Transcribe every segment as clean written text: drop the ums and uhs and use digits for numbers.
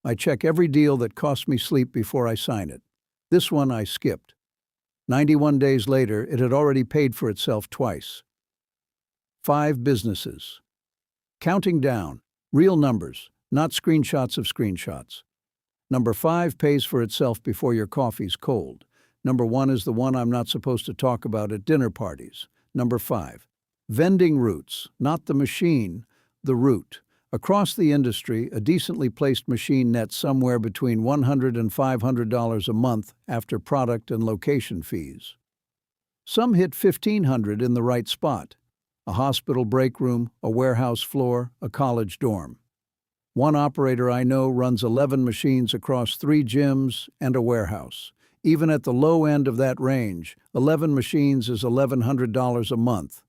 I check every deal that costs me sleep before I sign it. This one I skipped. 91 days later, it had already paid for itself twice. 5 businesses. Counting down. Real numbers, not screenshots of screenshots. Number 5 pays for itself before your coffee's cold. Number 1 is the one I'm not supposed to talk about at dinner parties. Number 5. Vending routes, not the machine, the route. Across the industry, a decently placed machine nets somewhere between $100 and $500 a month after product and location fees. Some hit $1,500 in the right spot. A hospital break room, a warehouse floor, a college dorm. One operator I know runs 11 machines across 3 gyms and a warehouse. Even at the low end of that range, 11 machines is $1,100 a month.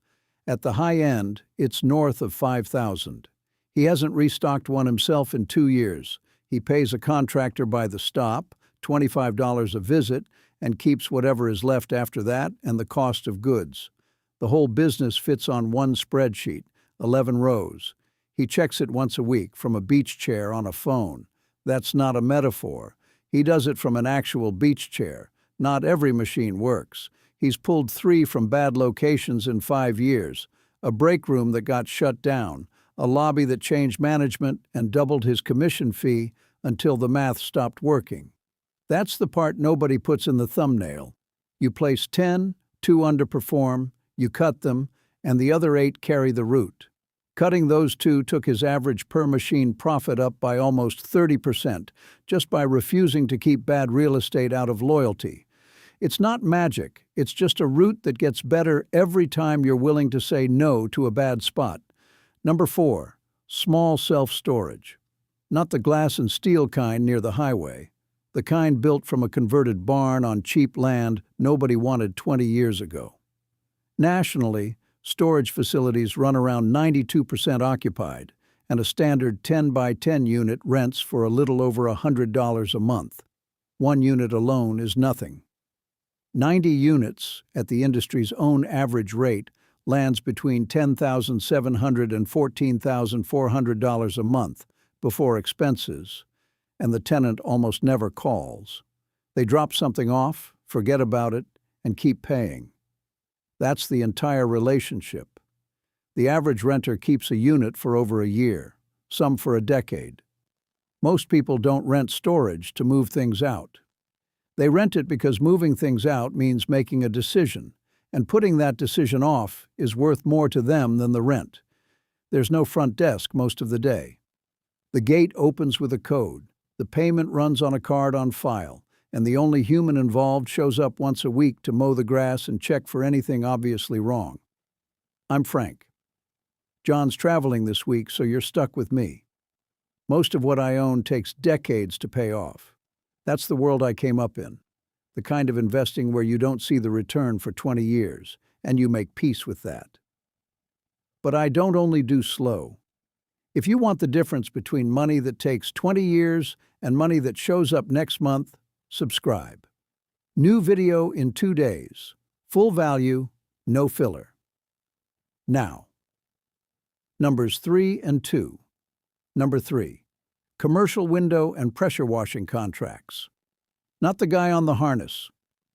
At the high end, it's north of $5,000. He hasn't restocked one himself in 2 years. He pays a contractor by the stop, $25 a visit, and keeps whatever is left after that and the cost of goods. The whole business fits on one spreadsheet, 11 rows. He checks it once a week from a beach chair on a phone. That's not a metaphor. He does it from an actual beach chair. Not every machine works. He's pulled 3 from bad locations in 5 years. A break room that got shut down. A lobby that changed management and doubled his commission fee until the math stopped working. That's the part nobody puts in the thumbnail. You place 10, 2 underperform, you cut them, and the other 8 carry the route. Cutting those 2 took his average per-machine profit up by almost 30%, just by refusing to keep bad real estate out of loyalty. It's not magic, it's just a route that gets better every time you're willing to say no to a bad spot. Number 4, small self-storage. Not the glass and steel kind near the highway. The kind built from a converted barn on cheap land nobody wanted 20 years ago. Nationally, storage facilities run around 92% occupied, and a standard 10 by 10 unit rents for a little over $100 a month. 1 unit alone is nothing. 90 units, at the industry's own average rate, lands between $10,700 and $14,400 a month before expenses, and the tenant almost never calls. They drop something off, forget about it, and keep paying. That's the entire relationship. The average renter keeps a unit for over a year, some for a decade. Most people don't rent storage to move things out. They rent it because moving things out means making a decision, and putting that decision off is worth more to them than the rent. There's no front desk most of the day. The gate opens with a code, the payment runs on a card on file, and the only human involved shows up once a week to mow the grass and check for anything obviously wrong. I'm Frank. John's traveling this week, so you're stuck with me. Most of what I own takes decades to pay off. That's the world I came up in. The kind of investing where you don't see the return for 20 years, and you make peace with that. But I don't only do slow. If you want the difference between money that takes 20 years and money that shows up next month, subscribe. New video in 2 days. Full value, no filler. Now. Numbers 3 and 2. Number 3. Commercial window and pressure washing contracts. Not the guy on the harness,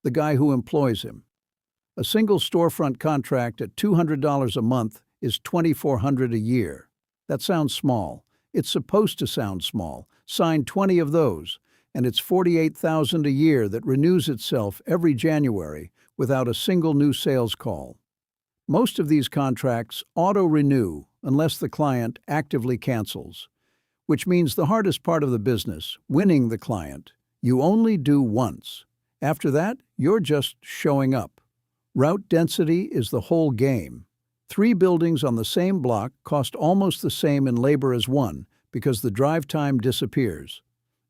the guy who employs him. A single storefront contract at $200 a month is $2,400 a year. That sounds small. It's supposed to sound small. Sign 20 of those, and it's $48,000 a year that renews itself every January without a single new sales call. Most of these contracts auto-renew unless the client actively cancels, which means the hardest part of the business, winning the client, you only do once. After that, you're just showing up. Route density is the whole game. 3 buildings on the same block cost almost the same in labor as one because the drive time disappears.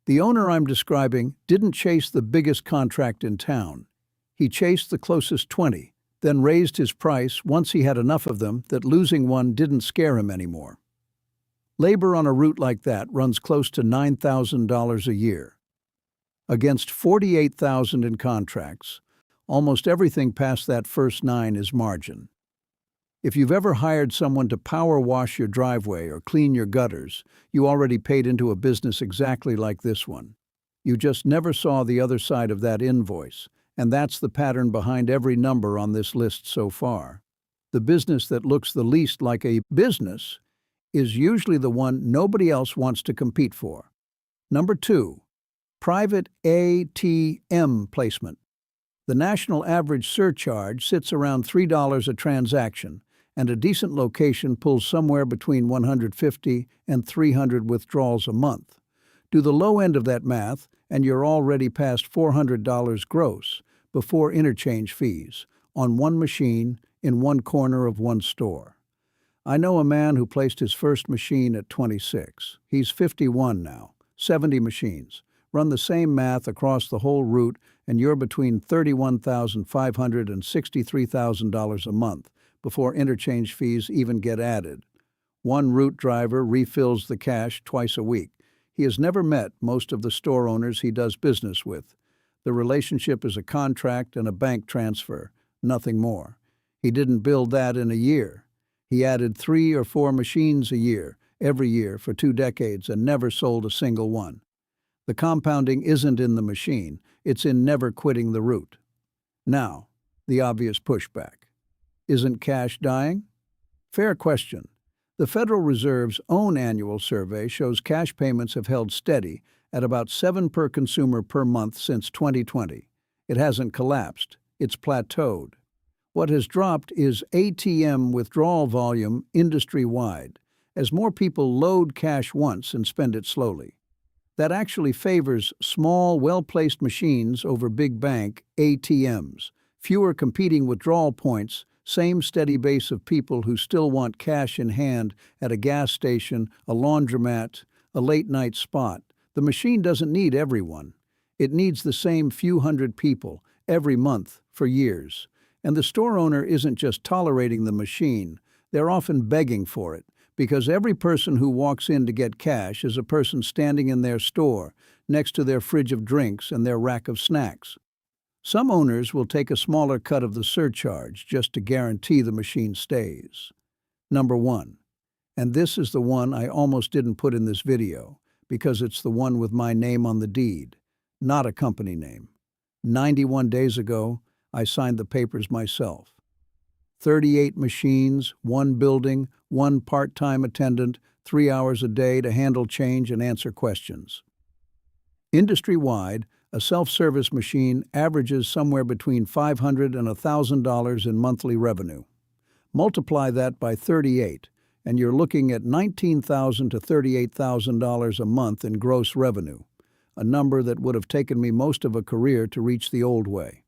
The owner I'm describing didn't chase the biggest contract in town. He chased the closest 20, then raised his price once he had enough of them that losing one didn't scare him anymore. Labor on a route like that runs close to $9,000 a year. Against $48,000 in contracts, almost everything past that first 9 is margin. If you've ever hired someone to power wash your driveway or clean your gutters, you already paid into a business exactly like this one. You just never saw the other side of that invoice, and that's the pattern behind every number on this list so far. The business that looks the least like a business is usually the one nobody else wants to compete for. Number 2, private ATM placement. The national average surcharge sits around $3 a transaction, and a decent location pulls somewhere between 150 and 300 withdrawals a month. Do the low end of that math, and you're already past $400 gross before interchange fees on one machine in one corner of one store. I know a man who placed his first machine at 26. He's 51 now, 70 machines. Run the same math across the whole route, and you're between $31,500 and $63,000 a month before interchange fees even get added. One route driver refills the cash twice a week. He has never met most of the store owners he does business with. The relationship is a contract and a bank transfer, nothing more. He didn't build that in a year. He added 3 or 4 machines a year, every year for 2 decades, and never sold a single one. The compounding isn't in the machine, it's in never quitting the route. Now, the obvious pushback. Isn't cash dying? Fair question. The Federal Reserve's own annual survey shows cash payments have held steady at about 7 per consumer per month since 2020. It hasn't collapsed, it's plateaued. What has dropped is ATM withdrawal volume industry-wide, as more people load cash once and spend it slowly. That actually favors small, well-placed machines over big bank ATMs, fewer competing withdrawal points, same steady base of people who still want cash in hand at a gas station, a laundromat, a late-night spot. The machine doesn't need everyone. It needs the same few hundred people every month for years. And the store owner isn't just tolerating the machine, they're often begging for it, because every person who walks in to get cash is a person standing in their store, next to their fridge of drinks and their rack of snacks. Some owners will take a smaller cut of the surcharge just to guarantee the machine stays. Number 1. And this is the one I almost didn't put in this video, because it's the one with my name on the deed, not a company name. 91 days ago, I signed the papers myself. 38 machines, 1 building, 1 part-time attendant, 3 hours a day to handle change and answer questions. Industry-wide, a self-service machine averages somewhere between $500 and $1,000 in monthly revenue. Multiply that by 38, and you're looking at $19,000 to $38,000 a month in gross revenue, a number that would have taken me most of a career to reach the old way.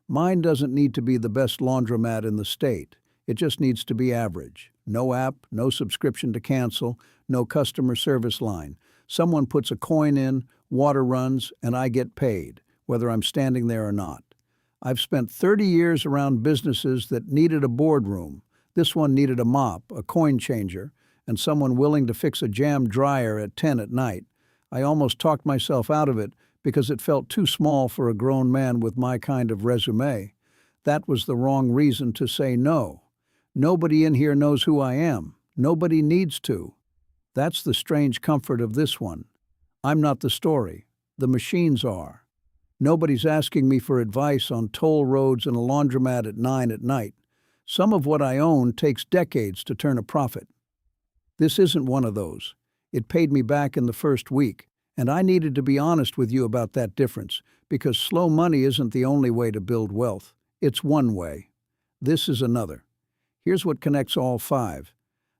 Mine doesn't need to be the best laundromat in the state. It just needs to be average. No app, no subscription to cancel, no customer service line. Someone puts a coin in, water runs, and I get paid, whether I'm standing there or not. I've spent 30 years around businesses that needed a boardroom. This one needed a mop, a coin changer, and someone willing to fix a jam dryer at 10 at night. I almost talked myself out of it because it felt too small for a grown man with my kind of resume. That was the wrong reason to say no. Nobody in here knows who I am. Nobody needs to. That's the strange comfort of this one. I'm not the story. The machines are. Nobody's asking me for advice on toll roads and a laundromat at 9 at night. Some of what I own takes decades to turn a profit. This isn't one of those. It paid me back in the first week, and I needed to be honest with you about that difference, because slow money isn't the only way to build wealth. It's one way. This is another. Here's what connects all 5.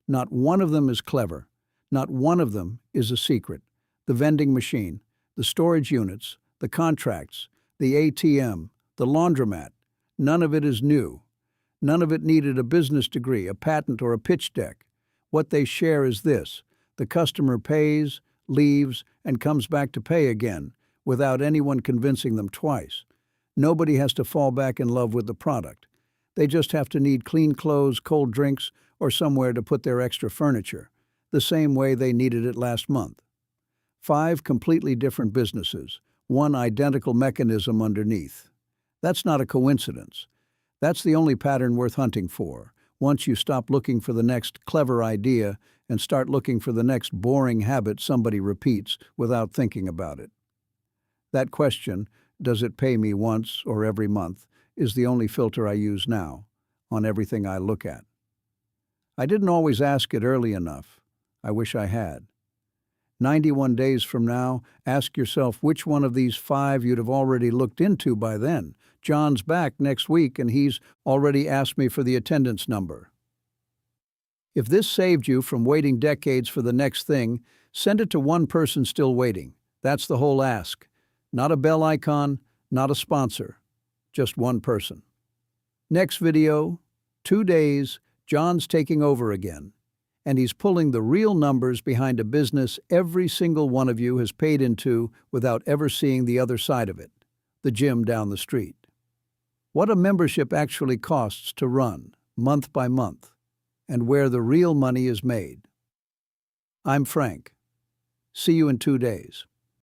Not one of them is clever. Not one of them is a secret. The vending machine, the storage units, the contracts, the ATM, the laundromat. None of it is new. None of it needed a business degree, a patent, or a pitch deck. What they share is this: the customer pays, leaves, and comes back to pay again, without anyone convincing them twice. Nobody has to fall back in love with the product. They just have to need clean clothes, cold drinks, or somewhere to put their extra furniture, the same way they needed it last month. 5 completely different businesses, one identical mechanism underneath. That's not a coincidence. That's the only pattern worth hunting for, Once you stop looking for the next clever idea and start looking for the next boring habit somebody repeats without thinking about it. That question, does it pay me once or every month, is the only filter I use now on everything I look at. I didn't always ask it early enough. I wish I had. 91 days from now, ask yourself which one of these 5 you'd have already looked into by then. John's back next week and he's already asked me for the attendance number. If this saved you from waiting decades for the next thing, send it to one person still waiting. That's the whole ask. Not a bell icon, not a sponsor. Just one person. Next video, 2 days, John's taking over again. And he's pulling the real numbers behind a business every single one of you has paid into without ever seeing the other side of it, the gym down the street. What a membership actually costs to run, month by month, and where the real money is made. I'm Frank. See you in 2 days.